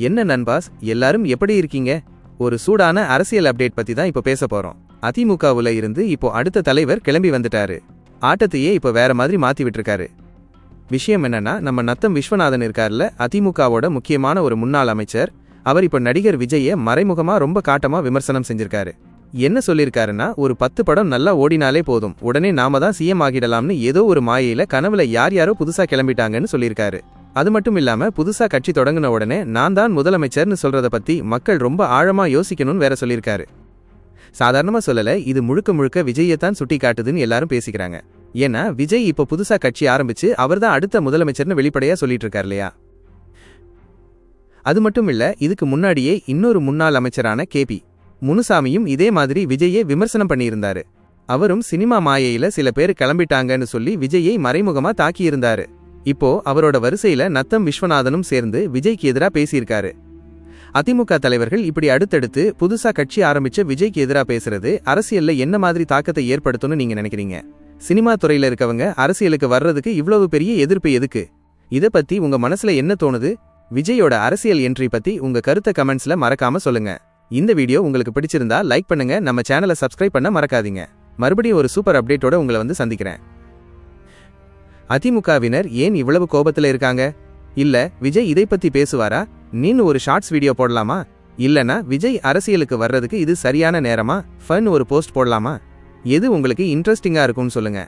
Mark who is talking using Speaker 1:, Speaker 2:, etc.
Speaker 1: என்ன நண்பாஸ், எல்லாரும் எப்படி இருக்கீங்க? ஒரு சூடான அரசியல் அப்டேட் பத்தி தான் இப்போ பேச போறோம். அதிமுகவுல இருந்து இப்போ அடுத்த தலைவர் கிளம்பி வந்துட்டாரு. ஆட்டத்தையே இப்போ வேற மாதிரி மாத்தி விட்டுருக்காரு. விஷயம் என்னன்னா, நம்ம நத்தம் விஸ்வநாதன் இருக்கார்ல, அதிமுகவோட முக்கியமான ஒரு முன்னாள் அமைச்சர். அவர் இப்போ நடிகர் விஜய மறைமுகமா ரொம்ப காட்டமா விமர்சனம் செஞ்சிருக்காரு. என்ன சொல்லிருக்காருன்னா, ஒரு 10 படம் நல்லா ஓடினாலே போதும், உடனே நாம தான் சிஎம் ஆகிடலாம்னு ஏதோ ஒரு மாயையில கனவுல யாரோ புதுசா கிளம்பிட்டாங்கன்னு சொல்லியிருக்காரு. அது மட்டும் இல்லாம புதுசா கட்சி தொடங்கின உடனே நான் தான் முதலமைச்சர்னு சொல்றத பத்தி மக்கள் ரொம்ப ஆழமா யோசிக்கணும்னு வேற சொல்லியிருக்காரு. சாதாரணமா சொல்லல, இது முழுக்க முழுக்க விஜயத்தான் சுட்டி காட்டுதுன்னு எல்லாரும் பேசிக்கிறாங்க. ஏன்னா விஜய் இப்போ புதுசா கட்சி ஆரம்பிச்சு அவர்தான் அடுத்த முதலமைச்சர்னு வெளிப்படையா சொல்லிட்டு இருக்காரு இல்லையா? அது மட்டும் இல்ல, இதுக்கு முன்னாடியே இன்னொரு முன்னாள் அமைச்சரான கேபி முனுசாமியும் இதே மாதிரி விஜயை விமர்சனம் பண்ணியிருந்தாரு. அவரும் சினிமா மாயையில சில பேர் கிளம்பிட்டாங்கன்னு சொல்லி விஜயை மறைமுகமா தாக்கியிருந்தாரு. இப்போ அவரோட வரிசையில நத்தம் விஸ்வநாதனும் சேர்ந்து விஜய்க்கு எதிரா பேசியிருக்காரு. அதிமுக தலைவர்கள் இப்படி அடுத்தடுத்து புதுசா கட்சி ஆரம்பிச்ச விஜய்க்கு எதிரா பேசுறது அரசியல்ல என்ன மாதிரி தாக்கத்தை ஏற்படுத்தும்னு நீங்க நினைக்கிறீங்க? சினிமா துறையில இருக்கவங்க அரசியலுக்கு வர்றதுக்கு இவ்வளவு பெரிய எதிர்ப்பு எதுக்கு? இத பத்தி உங்க மனசுல என்ன தோணுது? விஜயோட அரசியல் என்ட்ரி பத்தி உங்க கருத்தை கமெண்ட்ஸ்ல மறக்காம சொல்லுங்க. இந்த வீடியோ உங்களுக்கு பிடிச்சிருந்தா லைக் பண்ணுங்க, நம்ம சேனலை சப்ஸ்கிரைப் பண்ண மறக்காதீங்க. மறுபடியும் ஒரு சூப்பர் அப்டேட்டோட உங்களை வந்து சந்திக்கிறேன். அதிமுகவினர் ஏன் இவ்வளவு கோபத்துல இருக்காங்க? இல்ல விஜய் இதை பத்தி பேசுவாரா? நீன்னு ஒரு ஷார்ட்ஸ் வீடியோ போடலாமா? இல்லனா விஜய் அரசியலுக்கு வர்றதுக்கு இது சரியான நேரமா? ஃபன் ஒரு போஸ்ட் போடலாமா? எது உங்களுக்கு இன்ட்ரெஸ்டிங்கா இருக்கும்னு சொல்லுங்க.